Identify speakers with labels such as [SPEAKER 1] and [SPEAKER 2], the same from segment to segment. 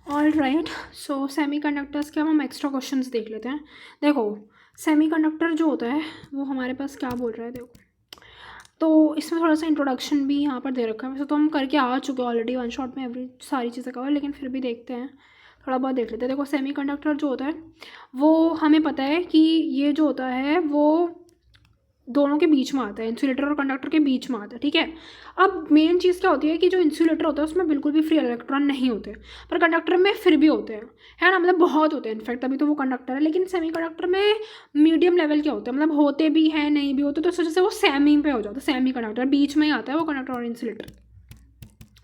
[SPEAKER 1] All right, सो semiconductors के अब हम एक्स्ट्रा क्वेश्चंस देख लेते हैं। देखो, सेमीकंडक्टर जो होता है वो हमारे पास क्या बोल रहा है, देखो तो इसमें थोड़ा सा इंट्रोडक्शन भी यहाँ पर दे रखा है। वैसे तो हम करके आ चुके हैं ऑलरेडी वन शॉट में एवरी सारी चीज़ें कवर, लेकिन फिर भी देखते हैं, थोड़ा बहुत देख लेते हैं। देखो, सेमीकंडक्टर जो होता है वो हमें पता है कि ये जो होता है वो दोनों के बीच में आता है, इंसुलेटर और कंडक्टर के बीच में आता है, ठीक है। अब मेन चीज़ क्या होती है कि जो इंसुलेटर होता है उसमें बिल्कुल भी फ्री इलेक्ट्रॉन नहीं होते, पर कंडक्टर में फिर भी होते हैं, है ना, मतलब बहुत होते हैं इनफैक्ट, तभी तो वो कंडक्टर है। लेकिन सेमीकंडक्टर में मीडियम लेवल के होते हैं, मतलब होते भी हैं नहीं भी होते, तो इस वजह से वो सेमी पे हो जाता है, सेमी कंडक्टर बीच में ही आता है वो कंडक्टर और इंसुलेटर।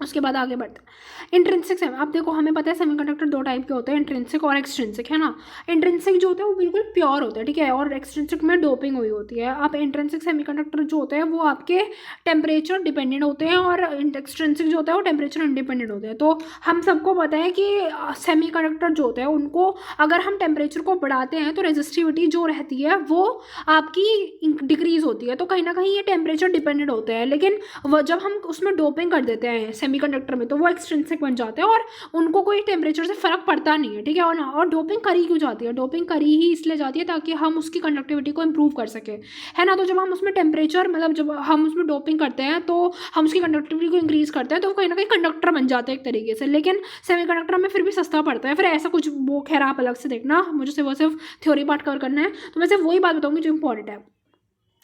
[SPEAKER 1] उसके बाद आगे बढ़ते हैं इंट्रिंसिक सेमी। अब देखो, हमें पता है सेमीकंडक्टर दो टाइप के होते हैं, इंट्रिंसिक और एक्सट्रिंसिक, है ना। इंट्रिंसिक जो होता है वो बिल्कुल प्योर होता है, ठीक है, और एक्सट्रिंसिक में डोपिंग हुई होती है। अब इंट्रिंसिक सेमीकंडक्टर जो होते हैं वो आपके टेम्परेचर डिपेंडेंट होते हैं, और एक्सट्रिंसिक जो होता है वो टेम्परेचर इंडिपेंडेंट होते हैं। तो हम सबको पता है कि सेमीकंडक्टर जो होता है उनको अगर हम टेम्परेचर को बढ़ाते हैं तो रेजिस्टिविटी जो रहती है वो आपकी डिक्रीज होती है, तो कहीं ना कहीं ये टेम्परेचर डिपेंडेंट होते हैं। लेकिन वो जब हम उसमें डोपिंग कर देते हैं सेमीकंडक्टर में तो वो एक्सट्रिंसिक बन जाते हैं और उनको कोई टेम्परेचर से फ़र्क पड़ता नहीं है, ठीक है। और डोपिंग करी क्यों जाती है, डोपिंग करी ही इसलिए जाती है ताकि हम उसकी कंडक्टिविटी को इम्प्रूव कर सकें, है ना। तो जब हम उसमें टेम्परेचर, मतलब जब हम उसमें डोपिंग करते हैं तो हम उसकी कंडक्टिविटी को इंक्रीज़ करते हैं, तो कहीं ना कहीं कंडक्टर बन जाते हैं एक तरीके से। लेकिन सेमीकंडक्टर में फिर भी सस्ता पड़ता है, फिर ऐसा कुछ वो खैर आप अलग से देखना, मुझे वो सिर्फ थ्योरी पार्ट कवर करना है, तो मैं सिर्फ वही बात बताऊंगी जो इंपॉर्टेंट है।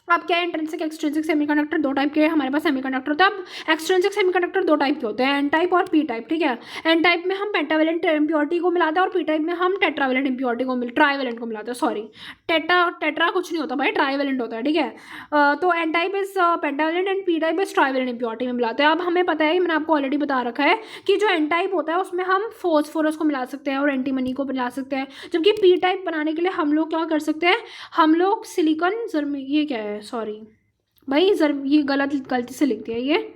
[SPEAKER 1] अब क्या है, इंट्रिंसिक एक्सट्रिंसिक सेमीकंडक्टर दो टाइप के हमारे पास सेमीकंडक्टर होता है। अब एक्सट्रिंसिक सेमीकंडक्टर दो टाइप के होते हैं, एन टाइप और पी टाइप, ठीक है। एन टाइप में हम पेंटावेलेंट इम्प्योरिटी को मिलाते हैं और पी टाइप में हम टेट्रावेलेंट इम्प्योरिटी को ट्राइवेलेंट को मिलाते हैं, सॉरी टेट्रा कुछ नहीं होता भाई, ट्राइवेलेंट होता है, ठीक है। तो N type is pentavalent and P type is trivalent impurity में मिलाते हैं। अब हमें पता है, मैंने आपको ऑलरेडी बता रखा है कि जो एन टाइप होता है उसमें हम फॉस्फोरस को मिला सकते हैं और एंटीमनी को मिला सकते हैं, जबकि पी टाइप बनाने के लिए हम लोग क्या कर सकते हैं, हम लोग सिलिकॉन ये क्या है, सॉरी भाई ये गलती से लिख दिया, ये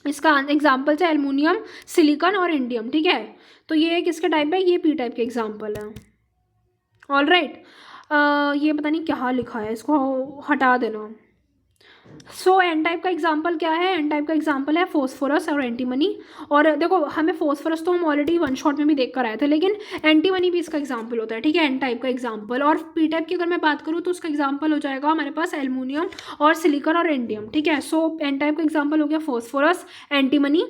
[SPEAKER 1] इसका एग्जाम्पल है एल्युमिनियम, सिलिकॉन और इंडियम, ठीक है। तो ये किसके टाइप है, ये पी टाइप के एग्जाम्पल है। ऑल राइट, ये पता नहीं क्या लिखा है, इसको हटा देना। सो एन टाइप का एग्जाम्पल क्या है, एन टाइप का एग्जाम्पल है फॉस्फोरस और एंटीमनी। और देखो, हमें फॉस्फोरस तो हम ऑलरेडी वन शॉट में भी देख कर आए थे, लेकिन एंटीमनी भी इसका एग्जाम्पल होता है, ठीक है, एन टाइप का एग्जाम्पल। और पी टाइप की अगर मैं बात करूँ तो उसका एग्जाम्पल हो जाएगा हमारे पास एल्युमिनियम और सिलिकॉन और इंडियम, ठीक है। सो एन टाइप का एग्जाम्पल हो गया फॉस्फोरस, एंटीमनी।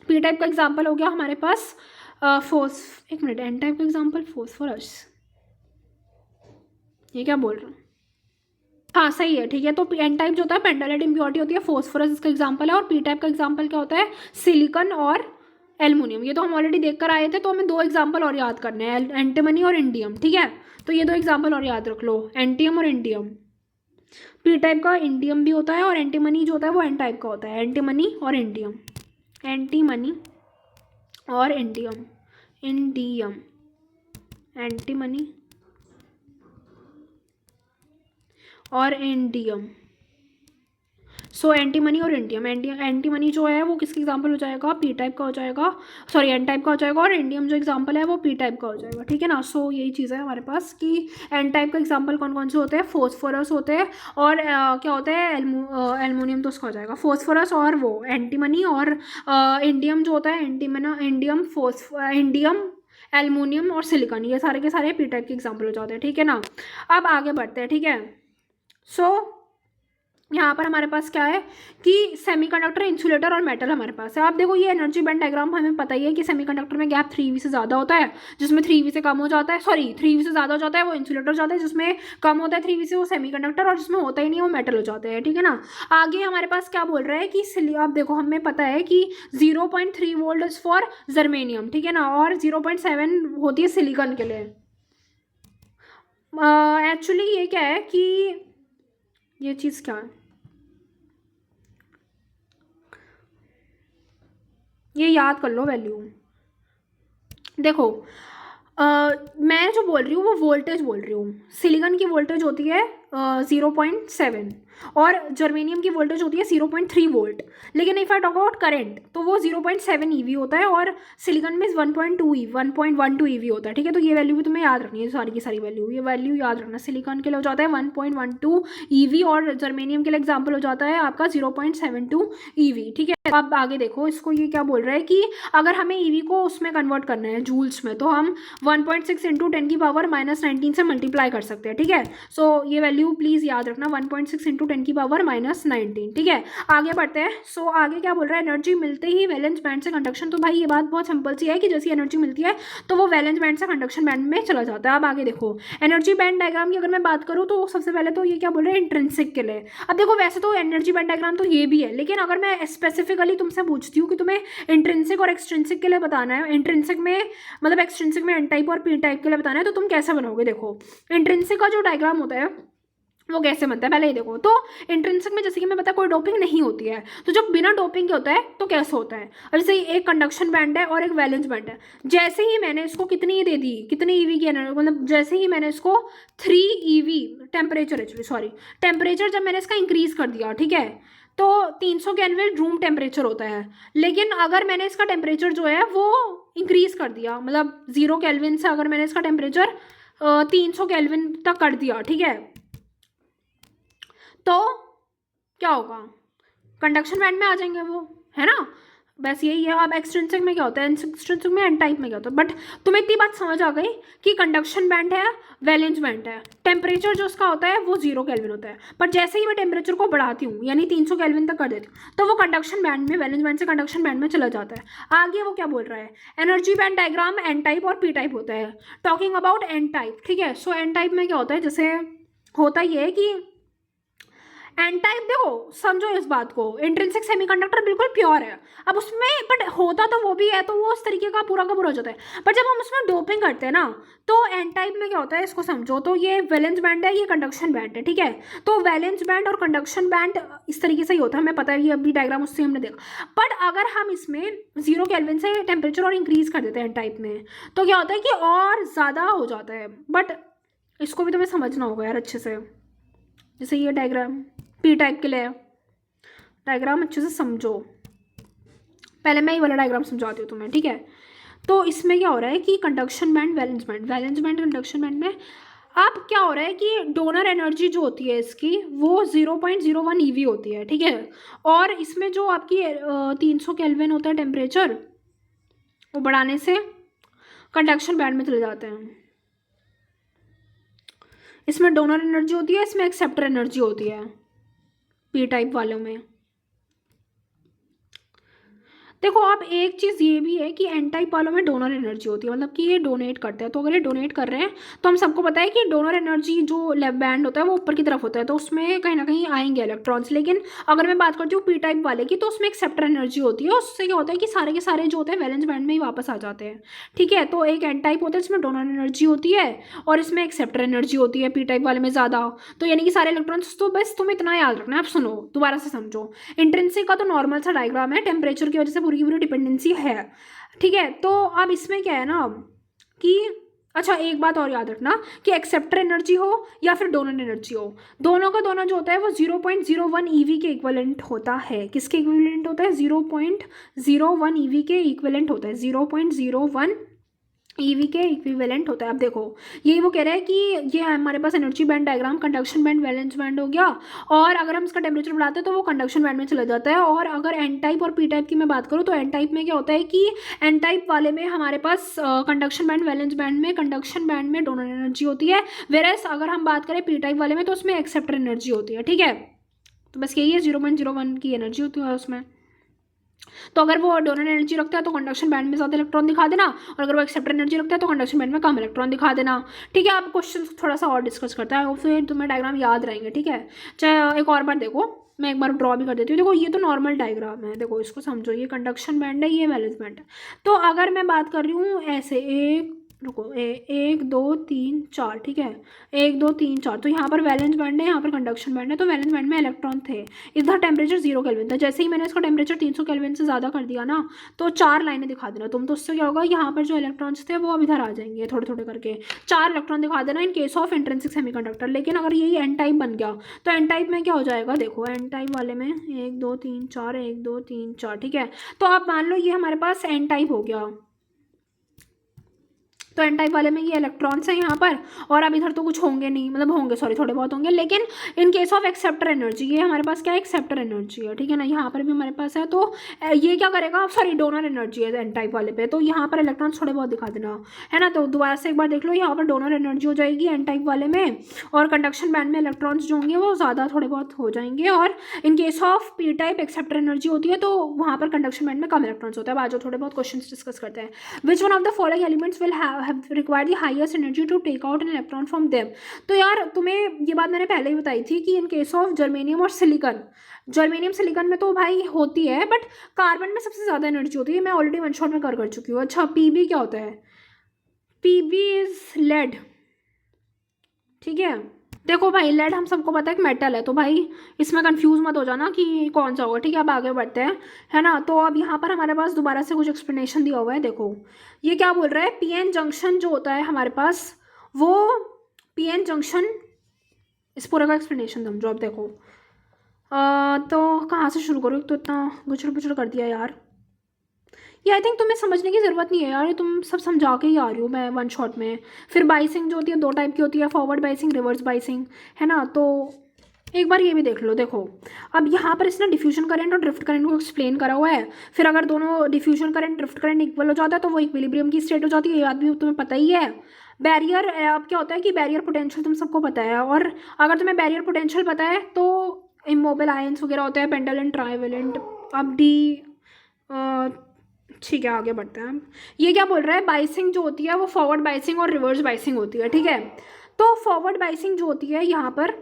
[SPEAKER 1] पी टाइप का एग्जाम्पल हो गया हमारे पास एक मिनट, एन टाइप का एग्जाम्पल फॉस्फोरस, ये क्या बोल रहा हूँ, हाँ सही है, ठीक है। तो एन टाइप जो होता है पेंटावेलेंट इम्प्योरिटी होती है, फॉस्फोरस इसका एग्जांपल है, और पी टाइप का एग्जांपल क्या होता है, सिलिकॉन और एल्युमिनियम। ये तो हम ऑलरेडी देख कर आए थे, तो हमें दो एग्जांपल और याद करने हैं, एंटीमनी और इंडियम, ठीक है। तो ये दो एग्जांपल और याद रख लो, एंटियम और इंडियम। पी टाइप का इंडियम भी होता है और एंटीमनी जो होता है वो एन टाइप का होता है, एंटीमनी और इंडियम, एंटीमनी और इंडियम, इंडियम, एंटीमनी और इंडियम। सो एंटीमनी और इंडियम, एंटीमनी जो है वो किसका एग्जांपल हो जाएगा, पी टाइप का हो जाएगा, सॉरी एन टाइप का हो जाएगा, और इंडियम जो एग्जांपल है वो पी टाइप का हो जाएगा, ठीक है ना। सो यही चीज़ है हमारे पास कि एन टाइप का एग्जांपल कौन कौन से होते हैं, फॉस्फोरस होते हैं, और क्या होता है, एल्युमिनियम तो उसका हो जाएगा फॉस्फोरस, और वो एंटीमनी, और इंडियम जो होता है इंडियम, इंडियम, एल्युमिनियम और सिलिकॉन, ये सारे के सारे पी टाइप के एग्जाम्पल हो जाते हैं, ठीक है ना। अब आगे बढ़ते हैं, ठीक है। सो यहाँ पर हमारे पास क्या है कि सेमीकंडक्टर, इंसुलेटर और मेटल हमारे पास है। आप देखो, ये एनर्जी बैंड डायग्राम हमें पता ही है कि सेमीकंडक्टर में गैप 3V से ज़्यादा होता है, जिसमें 3V से कम हो जाता है, सॉरी 3V से ज़्यादा हो जाता है वो इंसुलेटर जाता है, जिसमें कम होता है 3V से वो सेमीकंडक्टर, और जिसमें होता ही नहीं है वो मेटल हो जाता है, ठीक है ना। आगे हमारे पास क्या बोल रहा है कि आप देखो, हमें पता है कि 0.3 वोल्ट इज फॉर जर्मेनियम, ठीक है ना, और 0.7 होती है सिलिकॉन के लिए। एक्चुअली ये क्या है कि ये चीज़ क्या है, ये याद कर लो वैल्यू। देखो, मैं जो बोल रही हूँ वो वोल्टेज बोल रही हूँ, सिलिकॉन की वोल्टेज होती है 0.7 और जर्मेनियम की वोल्टेज होती है 0.3 वोल्ट। लेकिन if I talk about current तो वो 0.7 EV होता है, और सिलिकॉन में 1.12 EV होता है, ठीक है। तो ये वैल्यू भी तुम्हें याद रखनी है, सारी की सारी वैल्यू, ये वैल्यू याद रखना। सिलिकॉन के लिए हो जाता है 1.12 EV, और जर्मेनियम के लिए एग्जाम्पल हो जाता है आपका 0.72 EV, ठीक है। अब आगे देखो, इसको ये क्या बोल रहा है कि अगर हमें ईवी को उसमें कन्वर्ट करना है जूल्स में, तो हम 1.6 इंटू 10⁻⁻19 से मल्टीप्लाई कर सकते हैं, ठीक है। सो ये वैल्यू प्लीज याद रखना, 1.6 इंटू 10⁻⁻19, ठीक है। आगे बढ़ते हैं। सो आगे क्या बोल रहा है, एनर्जी मिलते ही वैलेंस बैंड से कंडक्शन। तो भाई ये बात बहुत सिंपल सी है कि जैसी एनर्जी मिलती है तो वो वैलेंस बैंड से कंडक्शन बैंड में चला जाता है। अब आगे देखो, एनर्जी बैंड डायग्राम की अगर मैं बात करूँ तो सबसे पहले तो ये क्या बोल रहे हैं, इंट्रिंसिक के लिए। अब देखो वैसे तो एनर्जी बैंड डायग्राम तो ये भी है, लेकिन अगर मैं स्पेसिफिकली तुमसे पूछती हूँ कि तुम्हें इंट्रिंसिक और एक्सट्रिंसिक के लिए बताना है, इंट्रिंसिक में मतलब एक्सट्रिंसिक में एन टाइप और पी टाइप के लिए बताना है, तो तुम कैसे बनाओगे। देखो इंट्रिंसिक का जो डायग्राम होता है वो कैसे बनता है, पहले ही देखो। तो इंट्रिंसिक में जैसे कि मैं बता कोई डोपिंग नहीं होती है, तो जब बिना डोपिंग के होता है तो कैसे होता है। अब जैसे एक कंडक्शन बैंड है और एक वैलेंस बैंड है, जैसे ही मैंने इसको कितनी दे दी, कितनी ईवी की एनर्जी, मतलब जैसे ही मैंने इसको 3 EV temperature, actually sorry temperature जब मैंने इसका इंक्रीज कर दिया, ठीक है, तो 300 केल्विन रूम टेम्परेचर होता है। लेकिन अगर मैंने इसका टेम्परेचर जो है वो इंक्रीज कर दिया, मतलब 0 केल्विन से अगर मैंने इसका टेम्परेचर 300 केल्विन तक कर दिया, ठीक है, तो क्या होगा, कंडक्शन बैंड में आ जाएंगे वो, है ना। बस यही है। अब एक्सट्रिंसिक में क्या होता है, एक्सट्रिंसिक में एन टाइप में क्या होता है। बट तुम्हें इतनी बात समझ आ गई कि कंडक्शन बैंड है, वैलेंस बैंड है, टेम्परेचर जो उसका होता है वो 0 केल्विन होता है। पर जैसे ही मैं टेम्परेचर को बढ़ाती हूँ, यानी 300 केल्विन तक कर देती हूँ, तो वो कंडक्शन बैंड में, वैलेंस बैंड से कंडक्शन बैंड में चला जाता है। आगे वो क्या बोल रहा है, energy band diagram N type और पी टाइप होता है। टॉकिंग अबाउट एन टाइप, ठीक है। सो एन टाइप में क्या होता है, जैसे होता ही है कि एन टाइप, देखो समझो इस बात को, इंट्रिंसिक सेमीकंडक्टर बिल्कुल प्योर है। अब उसमें बट होता तो वो भी है, तो वो उस तरीके का पूरा हो जाता है। पर जब हम उसमें डोपिंग करते हैं ना, तो एन टाइप में क्या होता है, इसको समझो। तो ये वैलेंस बैंड है, ये कंडक्शन बैंड है, ठीक है। तो वैलेंस बैंड और कंडक्शन बैंड इस तरीके से ही होता है, हमें पता है, ये अभी डायग्राम उससे हमने देखा। बट अगर हम इसमें 0 केल्विन से टेम्परेचर और इंक्रीज कर देते हैं एन टाइप में, तो क्या होता है कि और ज़्यादा हो जाता है। बट इसको भी तुम्हें समझना होगा यार अच्छे से। जैसे ये डायग्राम पी टाइप के लिए, डायग्राम अच्छे से समझो। पहले मैं ये वाला डायग्राम समझाती हूँ तुम्हें, ठीक है। तो इसमें क्या हो रहा है कि conduction band, valence band, valence band conduction band में अब क्या हो रहा है कि डोनर एनर्जी जो होती है इसकी वो 0.01 ईवी होती है, ठीक है। और इसमें जो आपकी 300 केल्विन होता है टेम्परेचर, वो बढ़ाने से कंडक्शन बैंड में चले जाते हैं। इसमें डोनर एनर्जी होती है, इसमें एक्सेप्टर एनर्जी होती है पी टाइप वालों में। देखो अब एक चीज़ ये भी है कि एन टाइप वालों में डोनर एनर्जी होती है, मतलब कि ये डोनेट करते हैं। तो अगर ये डोनेट कर रहे हैं तो हम सबको पता है कि डोनर एनर्जी जो लेफ्ट बैंड होता है वो ऊपर की तरफ होता है, तो उसमें कहीं ना कहीं आएंगे इलेक्ट्रॉन्स। लेकिन अगर मैं बात करती हूँ पी टाइप वाले की, तो उसमें एक्सेप्टर एनर्जी होती है। उससे क्या होता है कि सारे के सारे जो होते हैं वैलेंस बैंड में ही वापस आ जाते हैं, ठीक है। तो एक एन टाइप होता है जिसमें डोनर एनर्जी होती है और इसमें एक्सेप्टर एनर्जी होती है पी टाइप वाले में ज़्यादा। तो यानी कि सारे इलेक्ट्रॉन्स, तो बस तुम्हें इतना याद रखना है। अब सुनो दोबारा से समझो, इंट्रिंसिक का तो नॉर्मल सा डायग्राम है, टेम्परेचर की वजह से पूरी की पूरी डिपेंडेंसी है, ठीक है। तो अब इसमें क्या है ना कि अच्छा एक बात और याद रखना कि एक्सेप्टर एनर्जी हो या फिर डोनर एनर्जी हो, दोनों का दोनों जो होता है वो 0.01 ईवी के इक्विवेलेंट होता है। किसके इक्विवेलेंट होता है, 0.01 ईवी के इक्विवेलेंट होता है, 0.01 ईवी के इक्विवेलेंट होता है। अब देखो यही वो कह रहा है कि ये हमारे पास energy band diagram, conduction band, valence band हो गया, और अगर हम इसका टेम्परेचर बढ़ाते हैं तो वो कंडक्शन बैंड में चला जाता है। और अगर एन टाइप और पी टाइप की मैं बात करूँ तो एन टाइप में क्या होता है कि एन टाइप वाले में हमारे पास कंडक्शन बैंड, वैलेंस बैंड में, कंडक्शन बैंड में डोनर एनर्जी होती है, वेरएस अगर हम बात करें पी टाइप वाले में तो उसमें एक्सेप्टर एनर्जी होती है, ठीक है। तो बस यही है, 0.01 की एनर्जी होती है उसमें। तो अगर वो डोनर एनर्जी रखता है तो कंडक्शन बैंड में ज़्यादा इलेक्ट्रॉन दिखा देना, और अगर वो एक्सेप्टर एनर्जी रखता है तो कंडक्शन बैंड में कम इलेक्ट्रॉन दिखा देना, ठीक है। आप क्वेश्चन थोड़ा सा और डिस्कस करता है और फिर तुम्हें डायग्राम याद रहेंगे, ठीक है। चाहे एक और बार देखो, मैं एक बार ड्रॉ भी कर देती हूँ। देखो ये तो नॉर्मल डायग्राम है, देखो इसको समझो, ये कंडक्शन बैंड है, ये वैलेंस बैंड है। तो अगर मैं बात कर रही हूँ ऐसे, एक रुको 1 2 3 4, ठीक है, 1 2 3 4, तो यहाँ पर वैलेंस बैंड है, यहाँ पर कंडक्शन बैंड है। तो वैलेंस बैंड में इलेक्ट्रॉन थे, इधर टेम्परेचर 0 केल्विन था। जैसे ही मैंने इसका टेम्परेचर 300 केल्विन से ज़्यादा कर दिया ना, तो 4 लाइनें दिखा देना तुम। तो उससे क्या होगा, यहाँ पर जो इलेक्ट्रॉन्स थे वो अब इधर आ जाएंगे, थोड़े थोड़े करके 4 इलेक्ट्रॉन दिखा देना in case of intrinsic semiconductor. लेकिन अगर यही एन टाइप बन गया तो एन टाइप में क्या हो जाएगा, देखो एन टाइप वाले में 1 2 3 4, 1 2 3 4, ठीक है। तो आप मान लो ये हमारे पास एन टाइप हो गया, तो एन टाइप वाले में ये इलेक्ट्रॉन्स हैं यहाँ पर, और अब इधर तो कुछ होंगे नहीं, मतलब होंगे सॉरी थोड़े बहुत होंगे, लेकिन in case of acceptor energy, ये हमारे पास क्या है, एक्सेप्टर एनर्जी है, ठीक है ना, यहाँ पर भी हमारे पास है। तो ये क्या करेगा, सॉरी डोनर एनर्जी है एन टाइप वाले पे, तो यहाँ पर इलेक्ट्रॉन्स थोड़े बहुत दिखा देना, है ना। तो दोबारा से एक बार देख लो, यहाँ पर डोनर एनर्जी हो जाएगी एन टाइप वाले में, और कंडक्शन बैंड में इलेक्ट्रॉन्स जो होंगे वो ज़्यादा थोड़े बहुत हो जाएंगे, और in case of P type acceptor energy होती है तो वहाँ पर कंडक्शन बैंड में कम इलेक्ट्रॉन्स होता है। आज जो थोड़े बहुत क्वेश्चन डिस्कस करते हैं, which one of the following elements will have require the highest energy to take out an electron from them. तो यार तुम्हें ये बात मैंने पहले ही बताई थी कि इन केस ऑफ जर्मेनियम और सिलिकॉन, जर्मेनियम सिलिकॉन में तो भाई होती है, बट कार्बन में सबसे ज़्यादा एनर्जी होती है, मैं ऑलरेडी वन शॉट में कर चुकी हूँ। अच्छा पीबी क्या होता है, पीबी इज लेड, ठीक है। देखो भाई लेड हम सबको पता है कि मेटल है, तो भाई इसमें कंफ्यूज मत हो जाना कि कौन सा होगा, ठीक है। अब आगे बढ़ते हैं, है ना। तो अब यहाँ पर हमारे पास दोबारा से कुछ एक्सप्लेनेशन दिया हुआ है। देखो ये क्या बोल रहा है, पीएन जंक्शन जो होता है हमारे पास, वो पीएन जंक्शन, इस पूरे का एक्सप्लेनेशन समझो। अब देखो तो कहाँ से शुरू करो, तो इतना गुचड़ पुचड़ कर दिया यार, ये आई थिंक तुम्हें समझने की ज़रूरत नहीं है यार, ये तुम सब समझा के ही आ रही हो मैं वन शॉट में। फिर बाइसिंग जो होती है 2 टाइप की होती है, फॉरवर्ड बाइसिंग, रिवर्स बाइसिंग, है ना। तो एक बार ये भी देख लो। देखो अब यहाँ पर इसने डिफ्यूजन करंट और ड्रिफ्ट करंट को एक्सप्लेन करा हुआ है। फिर अगर दोनों diffusion current drift current equal हो जाता है तो वो इक्विलिब्रियम की स्टेट हो जाती है, ये बात भी तुम्हें पता ही है। बैरियर, अब क्या होता है कि बैरियर पोटेंशियल तुम सबको पता है, और अगर तुम्हें बैरियर पोटेंशियल पता है तो इमोबाइल आयंस वगैरह होते हैं, पेंडेलेंट, ट्राइवेलेंट। अब डी ठीक है आगे बढ़ते हैं। ये क्या बोल रहा है, बाइसिंग जो होती है वो फॉरवर्ड बाइसिंग और रिवर्स बाइसिंग होती है, ठीक है। तो फॉरवर्ड बाइसिंग जो होती है यहाँ पर,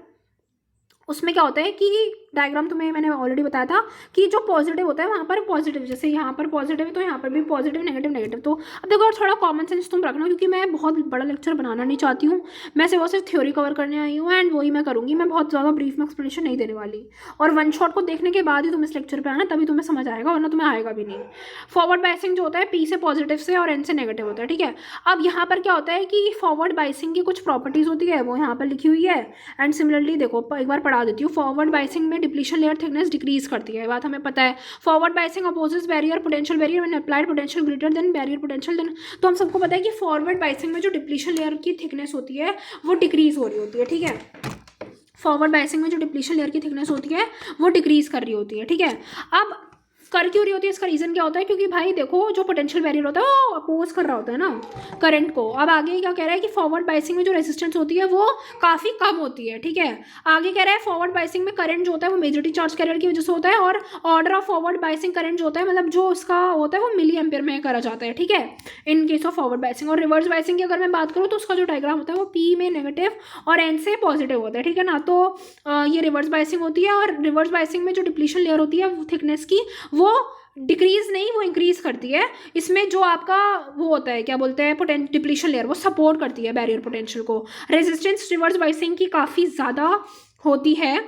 [SPEAKER 1] उसमें क्या होता है कि डायग्राम तुम्हें मैंने ऑलरेडी बताया था कि जो पॉजिटिव होता है वहाँ पर पॉजिटिव, जैसे यहाँ पर पॉजिटिव है तो यहाँ पर भी पॉजिटिव, नेगेटिव नेगेटिव। तो अब देखो थोड़ा कॉमन सेंस तुम रखना, क्योंकि मैं बहुत बड़ा लेक्चर बनाना नहीं चाहती हूँ, मैं सिर्फ थ्योरी कवर करने आई हूँ, एंड वही मैं करूँगी, मैं बहुत ज़्यादा ब्रीफ में एक्सप्लेनेशन नहीं देने वाली। और वन शॉट को देखने के बाद ही तुम इस लेक्चर पर आना, तभी तुम्हें समझ आएगा, वरना तुम्हें आएगा भी नहीं। फॉरवर्ड बाइसिंग जो होता है पी से पॉजिटिव से और एन से नेगेटिव होता है, ठीक है। अब यहाँ पर क्या होता है कि फॉरवर्ड बाइसिंग की कुछ प्रॉपर्टीज़ होती है, वो यहाँ पर लिखी हुई है। एंड सिमिलरली देखो एक बार पढ़ा देती हूँ, फॉरवर्ड बाइसिंग में डिप्लीशन लेयर थिकनेस डिक्रीज करती है, बात हमें पता है। Forward biasing opposes barrier potential barrier when applied potential greater than barrier potential then. तो हम सबको पता है कि फॉरवर्ड बाइसिंग में जो डिप्लीशन लेयर की थिकनेस होती है वो डिक्रीज हो रही होती है, ठीक है। फॉरवर्ड बाइसिंग में जो डिप्लीशन लेयर की थिकनेस होती है वो डिक्रीज कर रही होती है, ठीक है। अब कर क्यों रही होती है, इसका रीज़न क्या होता है, क्योंकि भाई देखो जो पोटेंशियल बैरियर होता है वो अपोज कर रहा होता है ना करंट को। अब आगे क्या कह रहा है कि फॉरवर्ड बाइसिंग में जो रेजिस्टेंस होती है वो काफ़ी कम होती है, ठीक है। आगे कह रहा है फॉरवर्ड बाइसिंग में करंट जो होता है वो मेजॉरिटी चार्ज कैरियर की वजह से होता है, और order of forward biasing current जो होता है मतलब जो उसका होता है वो मिली एम्पियर में करा जाता है, ठीक है, in case of forward biasing. और रिवर्स बाइसिंग की अगर मैं बात करूँ तो उसका जो डायग्राम होता है वो पी में नेगेटिव और एन से पॉजिटिव होता है, ठीक है ना। तो ये रिवर्स बाइसिंग होती है, और रिवर्स बाइसिंग में जो डिप्लीशन लेयर होती है थिकनेस की वो डिक्रीज नहीं वो इंक्रीज करती है। इसमें जो आपका वो होता है क्या बोलते हैं डिप्लीशन लेयर, वो सपोर्ट करती है बैरियर पोटेंशियल को। रेजिस्टेंस रिवर्स बाइसिंग की काफ़ी ज़्यादा होती है,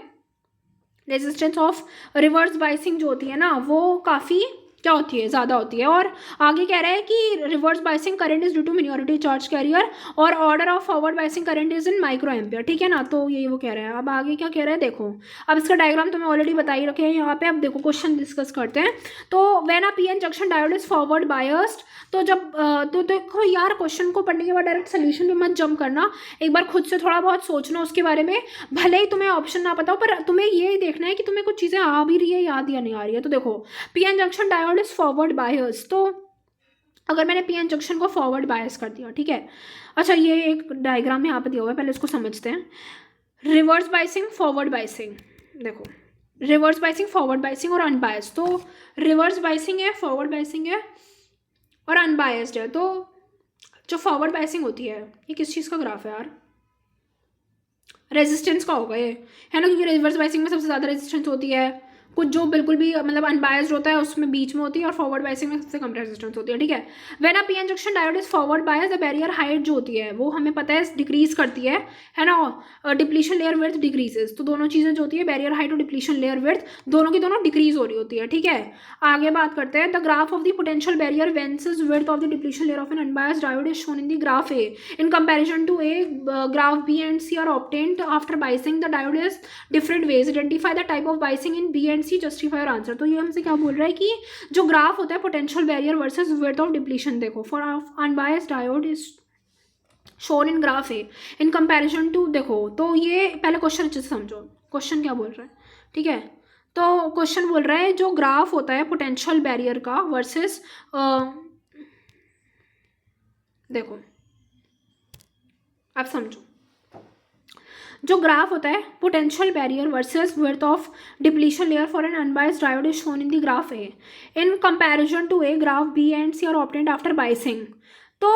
[SPEAKER 1] रेजिस्टेंस ऑफ रिवर्स बाइसिंग जो होती है ना वो काफ़ी क्या होती है, ज़्यादा होती है। और आगे कह रहा है कि reverse biasing current is due to minority charge carrier, और order of forward biasing current is in micro ampere, ठीक है ना। तो यही वो कह रहा है। अब आगे क्या कह रहा है देखो, अब इसका डायग्राम तो मैं ऑलरेडी बता ही रखे हैं यहाँ पे। अब देखो क्वेश्चन डिस्कस करते हैं। तो when a PN junction diode is forward biased, तो जब तो देखो यार क्वेश्चन को पढ़ने के बाद डायरेक्ट सोल्यूशन पे मत जंप करना, एक बार खुद से थोड़ा बहुत सोचना उसके बारे में। भले ही तुम्हें ऑप्शन ना पता हो, पर तुम्हें ये देखना है कि तुम्हें कुछ चीज़ें आ भी रही है याद या नहीं आ रही है। तो देखो PN junction diode is forward बायस, तो अगर मैंने पीएन जंक्शन को फॉरवर्ड बायस कर दिया, ठीक है। अच्छा ये एक डायग्राम यहाँ पे दिया हुआ है, पहले इसको समझते हैं। रिवर्स बाइसिंग, फॉरवर्ड बाइसिंग, देखो रिवर्स बाइसिंग, फॉरवर्ड बाइसिंग और अनबायस्ड। तो रिवर्स बाइसिंग है, फॉरवर्ड बाइसिंग है और अनबायस्ड है। तो जो फॉरवर्ड बाइसिंग होती है ये किस चीज़ का ग्राफ है यार, रेजिस्टेंस का होगा ये, है ना, क्योंकि रिवर्स बाइसिंग में सबसे ज़्यादा रेजिस्टेंस होती है। कुछ जो बिल्कुल भी मतलब अनबायस्ड होता है उसमें बीच में होती है, और फॉरवर्ड बाइसिंग में सबसे कम रेजिस्टेंस होती है, ठीक है। When a PN junction diode is forward bias, the barrier height जो होती है वो हमें पता है डिक्रीज करती है ना, डिप्लीशन लेयर विड्थ डिक्रीजेस। तो दोनों चीज़ें जो होती है बैरियर हाइट और डिप्लीशन लेयर विड्थ दोनों की दोनों डिक्रीज हो रही होती है, ठीक है। आगे बात करते हैं। The graph of the potential barrier versus width of the depletion layer of an unbiased diode is shown in the graph A in comparison to A. Graph B and C are obtained after biasing the diode is different ways. Identify the type of biasing in B and C, justify your answer. तो ये हमसे क्या बोल रहा है कि जो graph होता है potential barrier versus width of depletion, देखो for unbiased diode is shown in graph A in comparison to, देखो तो ये पहले क्वेश्चन अच्छे से समझो, क्वेश्चन क्या बोल रहा है, ठीक है। तो क्वेश्चन बोल रहा है जो ग्राफ होता है पोटेंशियल बैरियर का वर्सेस, देखो आप समझो, जो ग्राफ होता है potential barrier versus width of depletion layer for an unbiased diode is shown in the graph A in comparison to A graph B and C are obtained after biasing. तो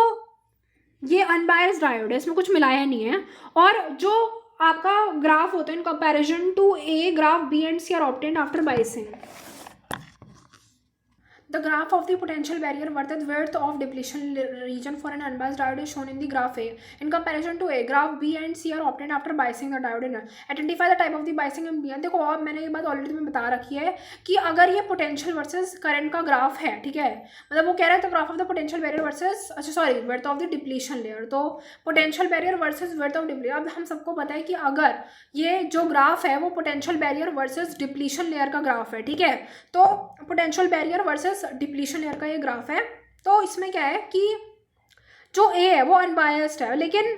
[SPEAKER 1] ये unbiased diode है, इसमें कुछ मिलाया नहीं है, और जो आपका ग्राफ होता है in comparison to A graph B and C are obtained after biasing. The graph of the potential barrier versus width of depletion region for an unbiased diode is shown in the graph A. In comparison to A, graph B and C are obtained after biasing the diode in. Identify the type of the biasing in B. देखो अब मैंने ये बात already तुम्हें बता रखी है कि अगर ये पोटेंशियल वर्सेस करंट का ग्राफ है, ठीक है, मतलब वो कह रहा है तो graph of the potential barrier versus, अच्छा sorry, width of the depletion layer, तो potential barrier versus width of depletion. अब हम सबको पता है कि अगर ये जो ग्राफ है वो potential barrier versus depletion layer का ग्राफ है, ठीक है, तो potential barrier versus depletion layer का ये ग्राफ है। तो इसमें क्या है कि जो ए है वो अनबायस्ड है, लेकिन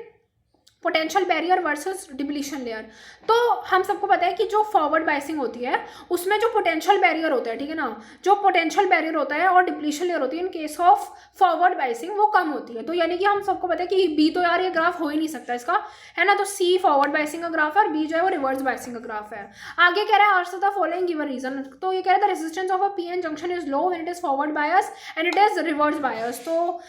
[SPEAKER 1] potential barrier versus depletion layer, तो हम सबको पता है कि जो फॉरवर्ड बाइसिंग होती है उसमें जो पोटेंशियल बैरियर होता है, ठीक है ना, जो पोटेंशियल बैरियर होता है और डिप्लीशन लेयर होती है in case of forward biasing वो कम होती है। तो यानी कि हम सबको पता है कि बी तो यार ये ग्राफ हो ही नहीं सकता इसका, है ना, तो सी फॉरवर्ड बाइसिंग का ग्राफ है और बी जो है वो रिवर्स बाइसिंग का ग्राफ है। आगे कह रहा है answer the following given reason, तो ये कह रहा है the resistance of a PN junction is low when it is forward bias and it is reverse bias. तो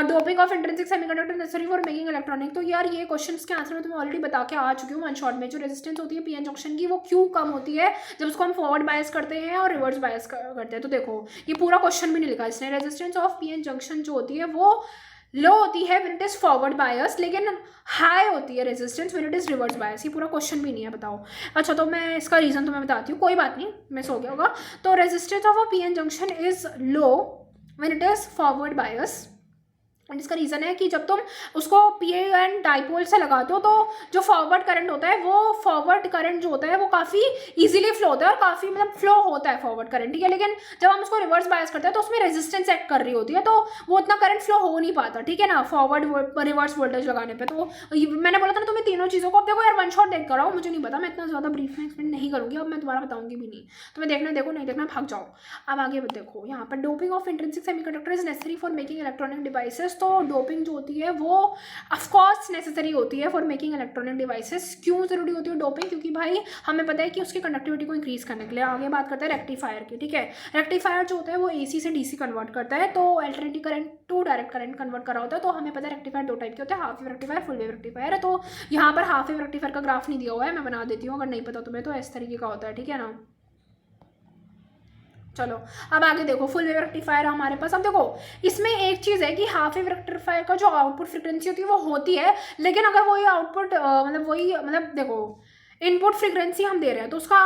[SPEAKER 1] doping of intrinsic semiconductor necessary for making electronic, तो यार ये question के आंसर में तुम्हें ऑलरेडी बता के आ चुकी हूँ वन शॉट में। जो रेजिस्टेंस होती है पीएन जंक्शन की वो क्यों कम होती है जब उसको हम फॉरवर्ड बायस करते हैं और रिवर्स बायस करते हैं। तो देखो ये पूरा क्वेश्चन भी नहीं लिखा इसने, रेजिस्टेंस ऑफ पीएन जंक्शन जो होती है वो लो होती है व्हेन इट इज फॉरवर्ड बायस, लेकिन हाई होती है resistance when it is reverse बायस। ये पूरा क्वेश्चन भी नहीं है, बताओ। अच्छा तो मैं इसका रीजन तुम्हें बताती हूँ, कोई बात नहीं मिस हो गया होगा। तो resistance of a PN junction is low when it is forward bias, and इसका रीज़न है कि जब तुम उसको पीएन डाइपोल से लगाते हो तो जो फॉरवर्ड करंट होता है वो फॉरवर्ड करंट जो होता है वो काफ़ी इजीली फ्लो होता है और काफ़ी मतलब फ्लो होता है फॉरवर्ड करंट, ठीक है, लेकिन जब हम उसको रिवर्स बायस करते हैं तो उसमें रेजिस्टेंस एक्ट कर रही होती है तो वो उतना करंट फ्लो हो नहीं पाता, ठीक है ना, फॉरवर्ड रिवर्स वोल्टेज लगाने पर। तो मैंने बोला था ना तुम्हें तीनों चीज़ों को, अब देखो यार वन शॉट देख कर आओ, मुझे नहीं पता, मैं इतना ज़्यादा ब्रीफ में एक्सप्लेन नहीं करूँगी, अब मैं दोबारा बताऊँगी भी नहीं, तुम्हें देखना देखो, नहीं देखना भाग जाओ। अब आगे देखो यहाँ पर doping of intrinsic semiconductor is necessary for making electronic devices. तो डोपिंग जो होती है वो ऑफ कोर्स नेसेसरी होती है फॉर मेकिंग इलेक्ट्रॉनिक डिवाइसेस। क्यों जरूरी होती है डोपिंग, क्योंकि भाई हमें पता है कि उसकी कंडक्टिविटी को इंक्रीज करने के लिए। आगे बात करते हैं रेक्टिफायर की, ठीक है, रेक्टिफायर जो होता है वो एसी से डीसी कन्वर्ट करता है, तो alternative current to direct current convert करा होता है। तो हमें पता है रेक्टिफायर दो टाइप के होते हैं, half wave rectifier, full wave rectifier है। तो यहाँ पर हाफ वेव रेक्टिफायर का ग्राफ नहीं दिया हुआ है, मैं बना देती हूँ अगर नहीं पता तुम्हें, तो इस तरीके का होता है, ठीक है ना। चलो अब आगे देखो फुल वेव रेक्टिफायर हमारे पास। अब देखो इसमें एक चीज़ है कि हाफ वेव रेक्टिफायर का जो आउटपुट फ्रीक्वेंसी होती है वो होती है, लेकिन अगर वही आउटपुट मतलब देखो इनपुट फ्रीक्वेंसी हम दे रहे हैं तो उसका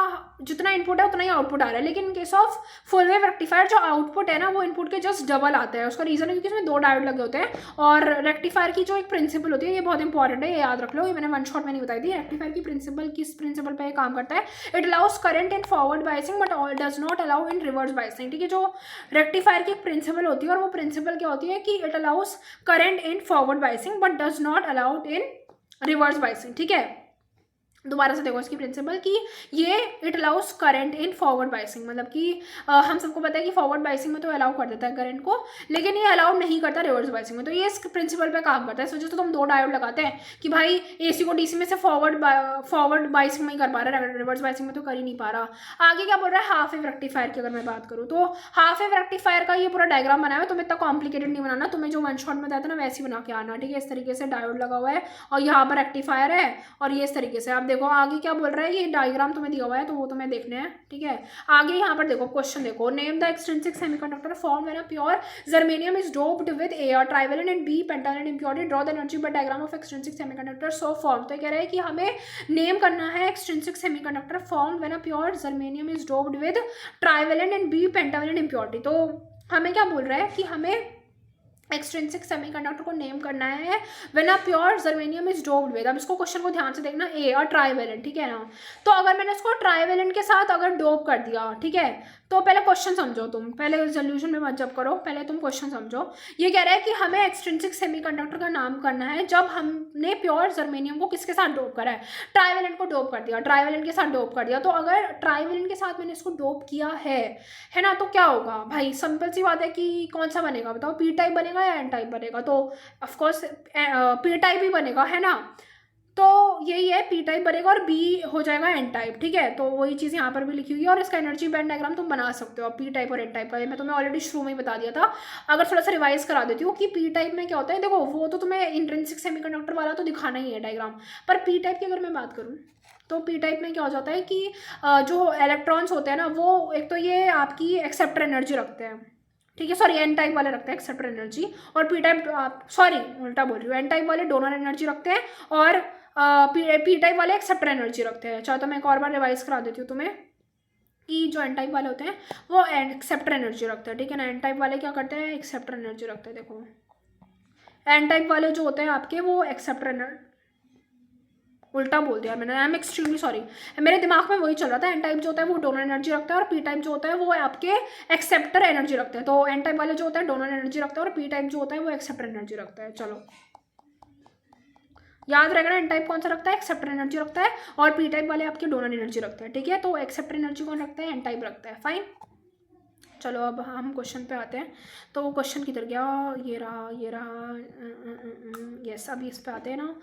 [SPEAKER 1] जितना इनपुट है उतना ही आउटपुट आ रहा है, लेकिन in case of full wave rectifier जो आउटपुट है ना वो इनपुट के जस्ट डबल आता है। उसका रीज़न है क्योंकि इसमें दो डायोड लगे होते हैं, और रेक्टिफायर की जो एक प्रिंसिपल होती है ये बहुत इंपॉर्टेंट है, ये याद रख लो, ये मैंने वन शॉट में नहीं बताई थी। रेक्टिफायर की प्रिंसिपल किस प्रिंसिपल पर काम करता है, it allows current in forward biasing but does not allow in reverse biasing, ठीक है। जो रेक्टिफायर की एक प्रिंसिपल होती है और वो प्रिंसिपल क्या होती है कि it allows current in forward biasing but does not allowed in reverse biasing, ठीक है। दोबारा से देखो इसकी प्रिंसिपल कि ये it allows current in forward biasing, मतलब कि हम सबको पता है कि फॉरवर्ड बायसिंग में तो अलाउ कर देता है करंट को, लेकिन ये अलाउ नहीं करता रिवर्स बायसिंग में। तो ये इस प्रिंसिपल पे काम करता है। इस वजह से तो हम दो डायोड लगाते हैं कि भाई एसी को डीसी में से फॉरवर्ड बायसिंग में ही कर पा रहा है, रिवर्स बायसिंग में तो कर ही नहीं पा रहा। आगे क्या बोल रहा है हाफ वेव रेक्टिफायर की अगर मैं बात करूँ तो हाफ वेव रेक्टिफायर का ये पूरा डायग्राम बनाया है, तुम्हें इतना कॉम्प्लिकेटेड नहीं बनाना, तुम्हें जो वन शॉट में बताया था ना वैसे ही बना के आना, ठीक है। इस तरीके से डायोड लगा हुआ है और यहाँ पर रेक्टिफायर है और ये इस तरीके से। आप देखो आगे क्या बोल रहा है, ये डायग्राम तुम्हें दिया हुआ है तो वो तुम्हें देखने हैं, ठीक है। आगे यहाँ पर देखो क्वेश्चन देखो, name the extrinsic semiconductor form when a pure germanium is doped with AR trivalent and B pentavalent impurity, draw the energy by diagram of extrinsic semiconductor so form. तो कह रहा है कि हमें नेम करना है extrinsic semiconductor form when a pure germanium is doped with trivalent and B pentavalent impurity. तो हमें क्या बोल रहा है कि हमें एक्सट्रिंसिक सेमीकंडक्टर को नेम करना है when a pure germanium is doped with. अब इसको क्वेश्चन को ध्यान से देखना, ए और ट्राईवेलेंट, ठीक है ना। तो अगर मैंने इसको ट्राईवेलेंट के साथ अगर डोप कर दिया, ठीक है, तो पहले क्वेश्चन समझो तुम, पहले सोल्यूशन में मत जब करो, पहले तुम क्वेश्चन समझो। ये कह रहा है कि हमें एक्सट्रिंसिक सेमीकंडक्टर का नाम करना है जब हमने प्योर जर्मेनियम को किसके साथ डोप करा है, ट्राईवेलेंट को डोप कर दिया, ट्राईवेलेंट के साथ डोप कर दिया। तो अगर ट्राईवेलेंट के साथ मैंने इसको डोप किया है ना, तो क्या होगा भाई, सिंपल सी बात है कि कौन सा बनेगा बताओ, पी टाइप बनेगा या एन टाइप बनेगा। तो ऑफकोर्स पी टाइप ही बनेगा, है ना। तो यही है, पी टाइप बनेगा और बी हो जाएगा एन टाइप, ठीक है। तो वही चीज़ यहाँ पर भी लिखी हुई है और इसका एनर्जी बैंड डायग्राम तुम बना सकते हो पी टाइप और एन टाइप का। ये मैं तुम्हें ऑलरेडी शुरू में ही बता दिया था, अगर थोड़ा सा रिवाइज करा देती हूँ कि पी टाइप में क्या होता है। देखो वो तो तुम्हें इंट्रिंसिक सेमीकंडक्टर वाला तो दिखाना ही है डायग्राम, पर पी टाइप की अगर मैं बात करूँ तो पी टाइप में क्या हो जाता है कि जो इलेक्ट्रॉन्स होते हैं ना, वो एक तो ये आपकी एक्सेप्टर एनर्जी रखते हैं, ठीक है, सॉरी एन टाइप वाले रखते हैं एक्सेप्टर एनर्जी, और पी टाइप, सॉरी उल्टा बोल रही हूँ, एन टाइप वाले डोनर एनर्जी रखते हैं और पी टाइप वाले एक्सेप्टर एनर्जी रखते हैं। चाहे तो मैं एक और बार रिवाइज करा देती हूँ तुम्हें कि जो एन टाइप वाले होते हैं वो एक्सेप्टर एनर्जी रखते हैं, ठीक है ना। एन टाइप वाले क्या करते हैं, एक्सेप्टर एनर्जी रखते हैं। देखो एन टाइप वाले जो होते हैं आपके वो एक्सेप्टर एनर्जी, उल्टा बोल दिया मैंने, आई एम एक्सट्रीमली सॉरी, मेरे दिमाग में वही चल रहा था। एन टाइप जो होता है वो डोनर एनर्जी रखता है और पी टाइप जो होता है वो आपके एक्सेप्टर एनर्जी रखते हैं। तो एन टाइप वाले जो होता है डोनर एनर्जी रखता है और पी टाइप जो होता है वो एक्सेप्टर एनर्जी रखता है। चलो याद रहेगा ना, एन टाइप कौन सा रखता है, एक्सेप्टर एनर्जी रखता है, और पी टाइप वाले आपके डोनर एनर्जी रखते हैं, ठीक है। तो एक्सेप्टर एनर्जी कौन रखता है, एन टाइप रखता है, फाइन। चलो अब हम क्वेश्चन पे आते हैं। तो वो क्वेश्चन किधर गया, ये रहा ये रहा, यस अभी इस पे आते हैं ना।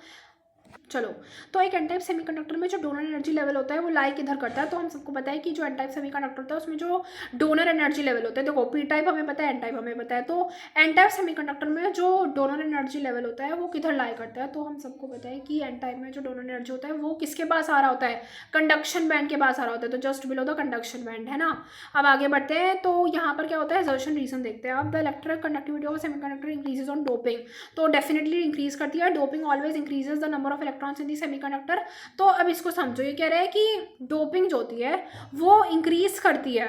[SPEAKER 1] चलो, तो एक एन टाइप सेमीकंडक्टर में जो डोनर एनर्जी लेवल होता है वो लाई किधर करता है। तो हम सबको पता है कि जो एन टाइप सेमीकंडक्टर होता है उसमें जो डोनर एनर्जी लेवल होता है, देखो पी टाइप हमें पता है, एन टाइप हमें पता है, तो एन टाइप सेमीकंडक्टर में जो डोनर एनर्जी लेवल होता है वो किधर लाई करता है। तो हम सबको पता है कि एन टाइप में जो डोनर एनर्जी होता है वो किसके पास आ रहा होता है, कंडक्शन बैंड के पास आ रहा होता है, तो just below the conduction band, है ना। अब आगे बढ़ते हैं, तो यहाँ पर क्या होता है, एक्सर्शन रीजन देखते हैं। अब the electric conductivity of semiconductor increases on doping, तो डेफिनेटली इंक्रीज करती है, doping always increases the number of electrons in the semiconductor. तो अब इसको समझो, ये कह रहा है कि डोपिंग जो होती है वो इंक्रीज करती है,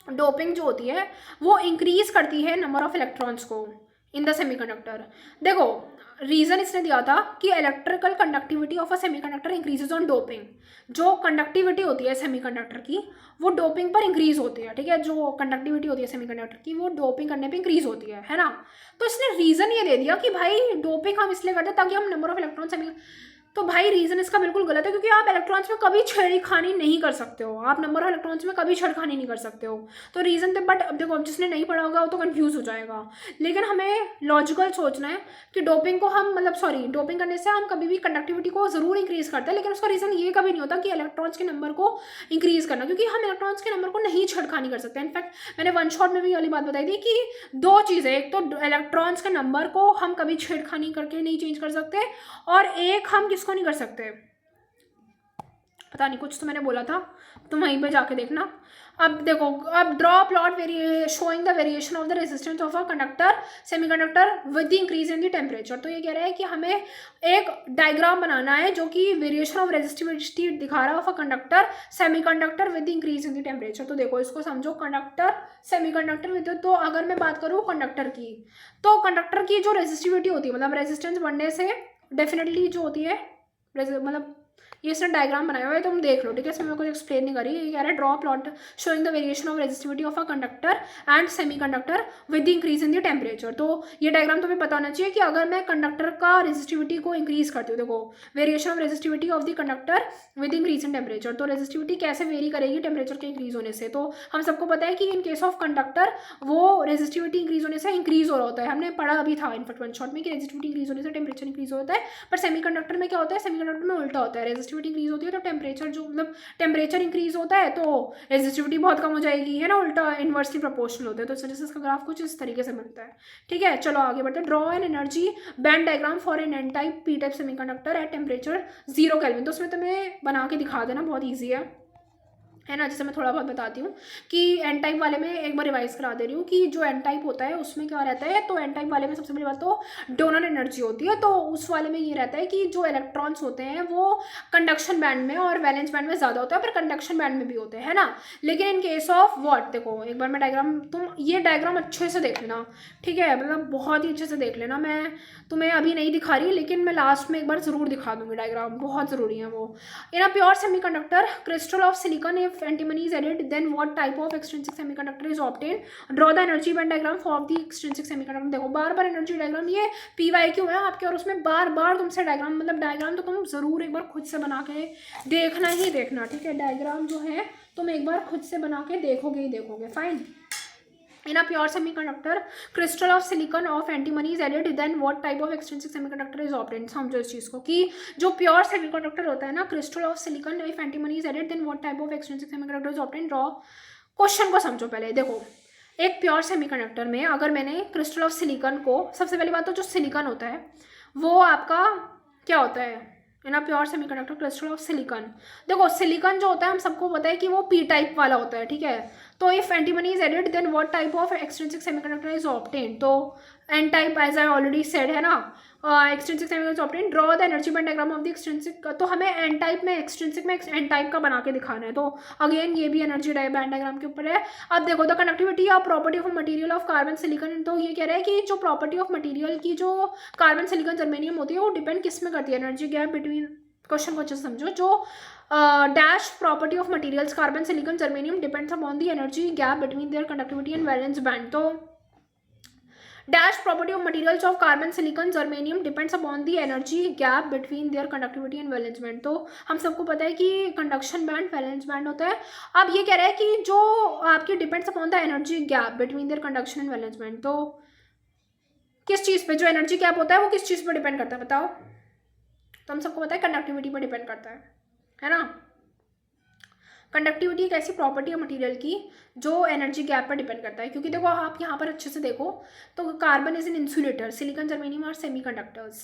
[SPEAKER 1] डोपिंग जो होती है वो इंक्रीज करती है नंबर ऑफ इलेक्ट्रॉन्स को इन द सेमीकंडक्टर। देखो रीजन इसने दिया था कि electrical conductivity of a semiconductor increases on doping, जो कंडक्टिविटी होती है सेमीकंडक्टर की वो डोपिंग पर इंक्रीज होती है, ठीक है। जो कंडक्टिविटी होती है सेमीकंडक्टर की वो डोपिंग करने पे इंक्रीज होती है ना। तो इसने रीजन ये दे दिया कि भाई डोपिंग हम इसलिए करते हैं ताकि हम नंबर ऑफ इलेक्ट्रॉन सेमी, तो भाई रीजन इसका बिल्कुल गलत है, क्योंकि आप इलेक्ट्रॉन्स में कभी छेड़खानी नहीं कर सकते हो, आप नंबर ऑफ इलेक्ट्रॉन्स में कभी छेड़खानी नहीं कर सकते हो। तो रीजन तो, बट अब देखो अब जिसने नहीं पढ़ा होगा वो तो कंफ्यूज हो जाएगा, लेकिन हमें लॉजिकल सोचना है कि डोपिंग को हम मतलब सॉरी डोपिंग करने से हम कभी भी कंडक्टिविटी को जरूर इंक्रीज करते हैं, लेकिन उसका रीजन ये कभी नहीं होता कि इलेक्ट्रॉन्स के नंबर को इंक्रीज करना, क्योंकि हम इलेक्ट्रॉन्स के नंबर को नहीं छेड़खानी कर सकते। इनफैक्ट मैंने वन शॉट में भी वाली बात बताई थी कि दो चीज़ें, एक तो इलेक्ट्रॉन्स के नंबर को हम कभी छेड़खानी करके नहीं चेंज कर सकते, और एक हम किसको नहीं कर सकते, पता नहीं कुछ तो मैंने बोला था, तुम वहीं पे जाके देखना। अब देखो, अब draw plot showing the variation of the resistance of a conductor semiconductor with the increase in the temperature. तो ये कह रहा है कि हमें एक डायग्राम बनाना है जो कि वेरिएशन ऑफ रेजिस्टिविटी दिखा रहा है of a conductor semiconductor with the increase in the temperature. तो देखो इसको समझो, कंडक्टर सेमीकंडक्टर विद, तो अगर मैं बात करूँ कंडक्टर की, तो कंडक्टर की जो रेजिस्टिविटी होती है मतलब रेजिस्टेंस बढ़ने से डेफिनेटली जो होती है मतलब ये इसने डायग्राम बनाया हुआ है, तुम देख लो, ठीक है। इसमें मैं कुछ एक्सप्लेन नहीं करी, ये कह रहा है draw plot showing the variation of resistivity of a conductor and semiconductor with the increase in the temperature. तो ये डायग्राम तुम्हें पता होना चाहिए कि अगर मैं कंडक्टर का रेजिस्टिविटी को इंक्रीज करती हूँ, देखो variation of resistivity of the conductor with increase in temperature, तो रेजिस्टिविटी कैसे वेरी करेगी टेम्परेचर के इंक्रीज होने से। तो हम सबको पता है कि इन केस ऑफ कंडक्टर वो रेजिस्टिविटी इंक्रीज होने से इंक्रीज हो रहा होता है, हमने पढ़ा अभी था इनफैक्ट वन शॉट में कि रेजिस्टिविटी इंक्रीज होने से टेम्परेचर इंक्रीज होता है। पर सेमीकंडक्टर में क्या होता है, सेमीकंडक्टर में उल्टा होता है, रेजिस्टिविटी इंक्रीज होती है तो टेम्परेचर जो मतलब टेम्परेचर इंक्रीज होता है तो रेजिस्टिविटी बहुत कम हो जाएगी, है ना, उल्टा इनवर्सली प्रोपोर्शनल होता है। तो इस वजह से इसका ग्राफ कुछ इस तरीके से बनता है, ठीक है। चलो आगे बढ़ते हैं। Draw an energy band diagram for an N type P type semiconductor at temperature 0 kelvin. तो उसमें तुम्हें बना के दिखा देना, बहुत ईजी है। है ना। जैसे मैं थोड़ा बहुत बताती हूँ कि एन टाइप वाले में एक बार रिवाइज करा दे रही हूँ कि जो एन टाइप होता है उसमें क्या रहता है। तो एन टाइप वाले में सबसे बड़ी बात तो डोनर एनर्जी होती है। तो उस वाले में ये रहता है कि जो इलेक्ट्रॉन्स होते हैं वो कंडक्शन बैंड में और वैलेंस बैंड में ज़्यादा होता है, पर कंडक्शन बैंड में भी होते हैं, है ना। लेकिन इन केस ऑफ व्हाट, देखो एक बार मैं डायग्राम, तुम ये डायग्राम अच्छे से देख लेना, ठीक है, मतलब बहुत ही अच्छे से देख लेना। मैं तुम्हें अभी नहीं दिखा रही, लेकिन मैं लास्ट में एक बार ज़रूर दिखा दूंगी, डायग्राम बहुत ज़रूरी है वो। In a pure semiconductor crystal of silicon, if antimony is added, then what type of extrinsic semiconductor is obtained, draw the energy band diagram for the extrinsic semiconductor। देखो बार बार एनर्जी डायग्राम, ये PYQ है आपके, और उसमें बार बार तुमसे diagram, मतलब diagram तो तुम जरूर एक बार खुद से बना के देखना ही देखना, ठीक है। डायग्राम जो है तुम एक बार खुद से बना के देखोगे ही देखोगे, fine. In a pure semiconductor crystal of silicon of antimony is added, then what type of extrinsic semiconductor is obtained। समझो इस चीज़ को कि जो प्योर सेमीकंडक्टर होता है ना, crystal of silicon if antimony is added, then what type of extrinsic semiconductor is obtained. Draw. Question को समझो पहले। देखो एक प्योर सेमीकंडक्टर में अगर मैंने क्रिस्टल ऑफ सिलिकॉन को, सबसे पहली बात तो जो सिलिकॉन होता है वो आपका क्या होता है, in a pure semiconductor crystal of silicon. देखो सिलिकॉन जो होता है हम सबको पता है कि वो पी टाइप वाला होता है, ठीक है। तो if antimony is added, then what type of extrinsic semiconductor is obtained. तो N type, as I already said, है ना, extrinsic semiconductor obtained. Draw the energy band diagram of the extrinsic. तो हमें एन टाइप में, extrinsic में N type का बना के दिखाना है। तो अगेन ये भी एनर्जी बैंड डायग्राम के ऊपर है। अब देखो the conductivity of property of material of carbon silicon. तो ये कह रहा है कि जो प्रॉपर्टी ऑफ मटेरियल की जो कार्बन सिलिकॉन जर्मेनियम होती है वो डिपेंड किस में करती है, एनर्जी गैप बिटवीन। क्वेश्चन को अच्छे से समझो। जो dash property of materials carbon silicon germanium depends upon the energy gap between their conductivity and valence band. तो dash property of materials of carbon silicon germanium depends upon the energy gap between their conductivity and valence band. तो हम सबको पता है कि conduction band valence band होता है। अब ये कह रहा है कि जो आपकी depends upon the energy gap between there conduction and valence band. तो किस चीज़ पे जो एनर्जी गैप होता है वो किस चीज़ पर डिपेंड करता है बताओ। तो हम सबको पता है कंडक्टिविटी पर डिपेंड करता है ना। कंडक्टिविटी एक ऐसी प्रॉपर्टी है मटेरियल की जो एनर्जी गैप पर डिपेंड करता है। क्योंकि देखो आप यहाँ पर अच्छे से देखो तो carbon is an insulator, silicon germanium और सेमीकंडक्टर्स,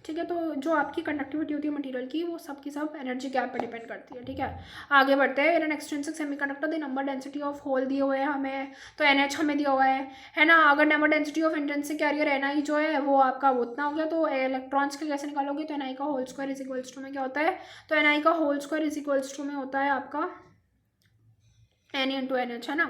[SPEAKER 1] ठीक है। तो जो आपकी कंडक्टिविटी होती है मटेरियल की वो सब की सब एनर्जी गैप पर डिपेंड करती है, ठीक है। आगे बढ़ते हैं। In extrinsic semiconductor the number density of hole दिए हुए हैं हमें, तो NH हमें दिया हुआ है ना। अगर number density of intrinsic carrier Ni जो है वो आपका उतना हो गया, तो इलेक्ट्रॉन्स का कैसे निकालोगे। तो Ni का whole square is equals to में क्या होता है, तो Ni का whole square is equals to में होता है आपका N इंटू NH, है ना।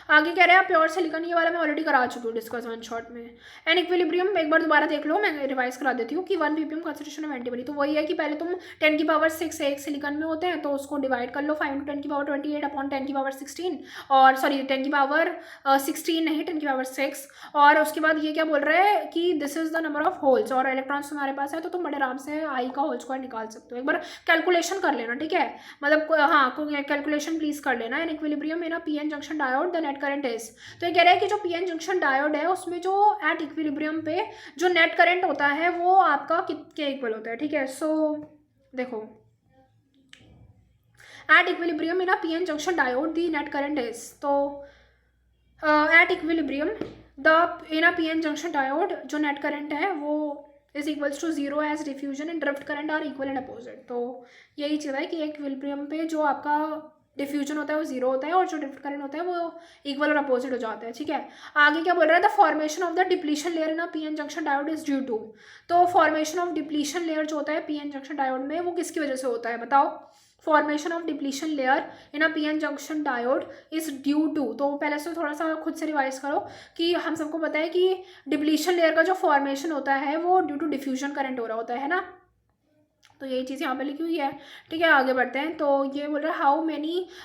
[SPEAKER 1] आगे कह रहे हैं प्योर सिलिकॉन, ये वाला मैं ऑलरेडी करा चुकी हूँ डिस्कस वन शॉट में। एन इक्विलिब्रियम एक बार दोबारा देख लो, मैं रिवाइज करा देती हूँ कि 1 ppm कंसंट्रेशन ऑफ एंटीबॉडी। तो वही है कि पहले तुम 10 की पावर 6 एक सिलिकॉन में होते हैं तो उसको डिवाइड कर लो 5 इंटू 10 की पावर 28 अपॉन 10 की पावर 16, और सॉरी 10 की पावर 16 नहीं 10 की पावर 6। और उसके बाद ये क्या बोल रहे हैं कि this is the number of holes, और इलेक्ट्रॉन्स तुम्हारे पास है तो तुम बड़े आराम से आई का होल स्क्वायर निकाल सकते हो। एक बार कैलकुलेशन कर लेना, ठीक है, मतलब हाँ कैलकुलेशन प्लीज कर लेना। एन इक्विलिब्रियम में ना PN junction diode the net current is. तो ये कह रहा है कि जो पीएन जंक्शन डायोड है उसमें जो एट इक्विलिब्रियम पे जो नेट करंट होता है वो आपका के इक्वल होता है, ठीक है। सो देखो at equilibrium in a PN junction diode the net current is. तो at equilibrium the in a PN junction diode जो नेट करंट है वो is equals to 0 as diffusion and drift current are equal and opposite. तो यही चीज़ है कि equilibrium पे जो आपका डिफ्यूजन होता है वो 0 होता है और जो ड्रिफ्ट करंट होता है वो इक्वल और अपोजिट हो जाता है, ठीक है। आगे क्या बोल रहा है, the formation of the depletion layer in a PN junction diode is due to. तो फॉर्मेशन ऑफ डिप्लीशन लेयर जो होता है पीएन जंक्शन डायोड में वो किसकी वजह से होता है बताओ। Formation of depletion layer in a PN junction diode is due to. तो पहले से थोड़ा सा खुद से रिवाइज करो कि हम सबको पता है कि डिप्लीशन लेयर का जो फॉर्मेशन होता है वो ड्यू टू डिफ्यूजन करंट हो रहा होता है ना। तो यही चीज़ यहाँ पे लिखी हुई है, ठीक है। आगे बढ़ते हैं। तो ये बोल रहा है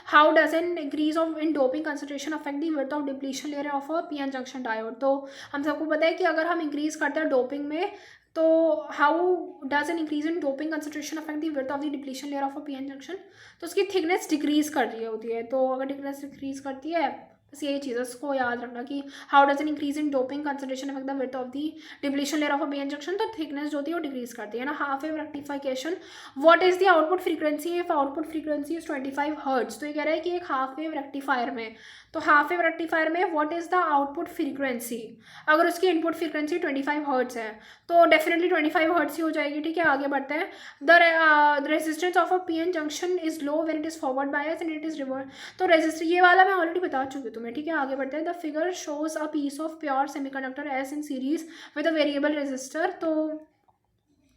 [SPEAKER 1] how does an increase of in doping concentration affect the width of depletion layer of a PN junction diode. तो हम सबको पता है कि अगर हम इंक्रीज करते हैं डोपिंग में तो how does an increase in doping concentration affect the width of the depletion layer of a PN junction. तो उसकी थिकनेस डिक्रीज कर रही होती है। तो अगर थिकनेस डिक्रीज करती है बस यही चीज़ है, उसको याद रखना कि how does an increase in doping concentration affect the width of the depletion layer of a PN junction. तो थिकनेस जो होती है वो डिक्रीज करती है ना। Half wave rectification, what is the output frequency if output frequency is 25 hertz. तो ये कह रहा है कि एक हाफ वेव रेक्टिफायर में, तो हाफ वेव रेक्टिफायर में what is the output frequency, अगर उसकी इनपुट फ्रीक्वेंसी 25 हर्ट्ज है तो डेफिनेटली 25 हर्ट्ज ही हो जाएगी। ठीक है, आगे बढ़ते हैं। The resistance of a PN junction is low when it is forward bias and it is reverse. तो रेजिस्टेंस ये वाला मैं ऑलरेडी बता चुकी हूँ तुम्हें। ठीक है, आगे बढ़ते हैं। The figure shows a piece of pure semiconductor S in series with a variable resistor. तो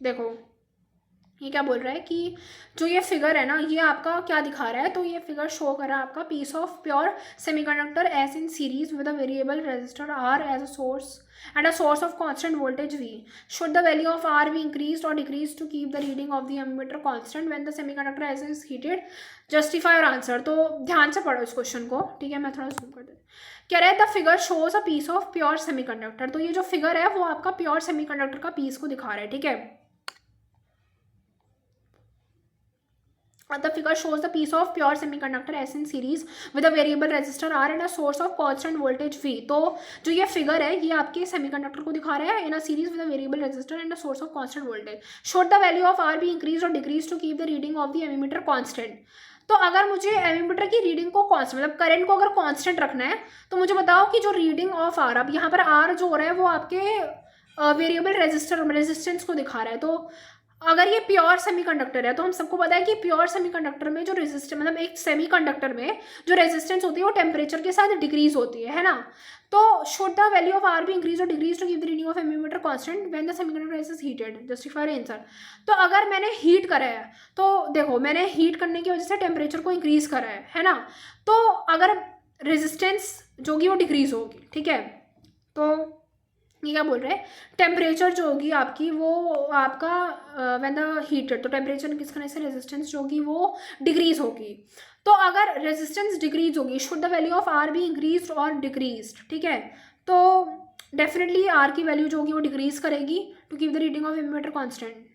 [SPEAKER 1] देखो ये क्या बोल रहा है कि जो ये फिगर है ना, ये आपका क्या दिखा रहा है, तो ये फिगर शो कर रहा है आपका piece of pure semiconductor S in series with a variable resistor R as a source and a source of constant voltage V. Should the value of R be increased or decreased to keep the reading of the ammeter constant when the semiconductor as is heated? Justify your answer. तो ध्यान से पढ़ो इस question को। ठीक है, मैं थोड़ा जूम कर देती हूँ। कह रहा है the figure shows a piece of pure semiconductor. तो ये जो फिगर है वो आपका प्योर सेमीकंडक्टर का पीस को दिखा रहा है। ठीक है, the figure shows the piece of pure semiconductor S in series with a variable resistor R and a source of constant voltage V. तो जो ये फिगर है ये आपके सेमीकंडक्टर को दिखा रहा है in a series with a variable resistor and a source of constant voltage. Should the value of R be increased or decreased to keep the reading of the ammeter constant? तो अगर मुझे एमीमीटर की reading को constant, मतलब current को अगर constant रखना है तो मुझे बताओ कि जो रीडिंग ऑफ आर, अब यहाँ पर आर जो हो रहा है वो आपके वेरिएबल रेजिस्टेंस को दिखा रहा है। तो अगर ये प्योर सेमीकंडक्टर है तो हम सबको पता है कि प्योर सेमीकंडक्टर में जो रेजिस्टेंस, मतलब एक सेमीकंडक्टर में जो रेजिस्टेंस होती है वो टेम्परेचर के साथ डिक्रीज होती है ना। तो should the value of R B increase और decrease to keep the reading of ammeter constant when the semiconductor is heated. Justify answer. तो अगर मैंने हीट करा है तो देखो मैंने हीट करने की वजह से टेम्परेचर को इंक्रीज करा है ना, तो अगर रेजिस्टेंस जो होगी वो डिक्रीज होगी। ठीक है, तो ये क्या बोल रहे हैं, टेम्परेचर जो होगी आपकी वो आपका व्हेन द हीटेड, तो टेम्परेचर इंक्रीज करने से रेजिस्टेंस जो होगी वो डिक्रीज होगी। तो अगर रेजिस्टेंस डिक्रीज होगी should the value of R B increase और डिक्रीज। ठीक है, तो डेफिनेटली आर की वैल्यू जो होगी वो डिक्रीज करेगी to keep the reading of ammeter constant.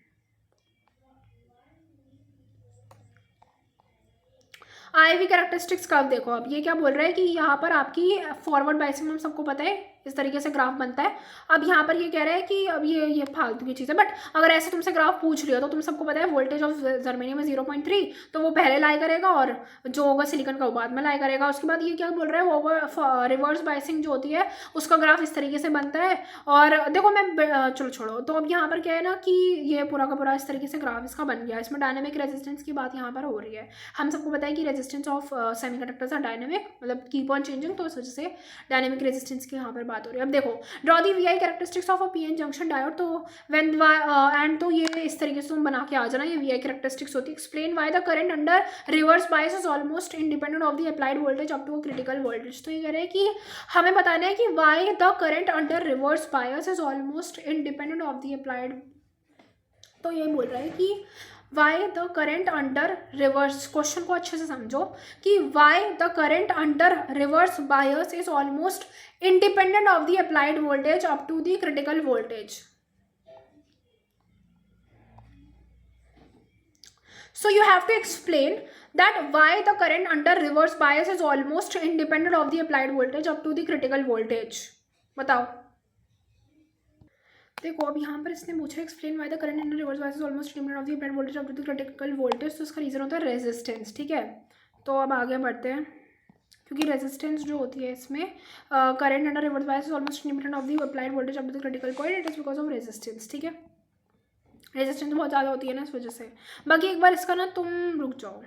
[SPEAKER 1] IV characteristics curve देखो, अब ये क्या बोल रहा है कि यहाँ पर आपकी फॉरवर्ड बायसिंग में सबको पता है इस तरीके से ग्राफ बनता है। अब यहाँ पर ये कह रहा है कि अब ये फालतू की चीज़ है, बट अगर ऐसे तुमसे ग्राफ पूछ लिया तो तुम सबको पता है वोल्टेज ऑफ जर्मेनियम में 0.3, तो वो पहले लाई करेगा और जो होगा सिलिकॉन का वो बाद में लाई करेगा। उसके बाद ये क्या बोल रहा है, वो रिवर्स बायसिंग जो होती है उसका ग्राफ इस तरीके से बनता है। और देखो मैं चलो छोड़ो, तो अब यहाँ पर क्या है ना कि ये पूरा का पूरा इस तरीके से ग्राफ इसका बन गया। इसमें डायनेमिक रेजिस्टेंस की बात यहाँ पर हो रही है। हम सबको पता है कि resistance of semiconductors are dynamic, मतलब कीप ऑन चेंजिंग, तो इस वजह से डायनेमिक रेजिस्टेंस की यहाँ पर बात हो रही है। अब देखो draw the V I characteristics of a PN junction diode. तो व्हेन एंड तो ये इस तरीके से तुम बना के आ जाना, ये वी आई कैरेक्टरिस्टिक्स होती है। Explain why the current under reverse bias is almost independent of the applied voltage up to a critical voltage. तो ये कह रहे हैं कि हमें बताना है कि why the current under reverse bias is almost independent of the applied. तो ये बोल रहा है कि why the current under reverse, question को अच्छे से समझो कि why the current under reverse bias is almost independent of the applied voltage up to the critical voltage. So you have to explain that why the current under reverse bias is almost independent of the applied voltage up to the critical voltage. बताओ। देखो अब यहाँ पर इसने पूछा explain why the current under reverse bias is almost independent of the applied voltage up to the critical voltage. तो इसका reason होता है रेजिस्टेंस। ठीक है, तो अब आगे बढ़ते हैं, क्योंकि रेजिस्टेंस जो होती है इसमें current under reverse bias is almost independent of the applied voltage up to the critical point, it is because of resistance. ठीक है, रेजिस्टेंस बहुत ज़्यादा होती है ना इस वजह से। बाकी एक बार इसका ना तुम रुक जाओ।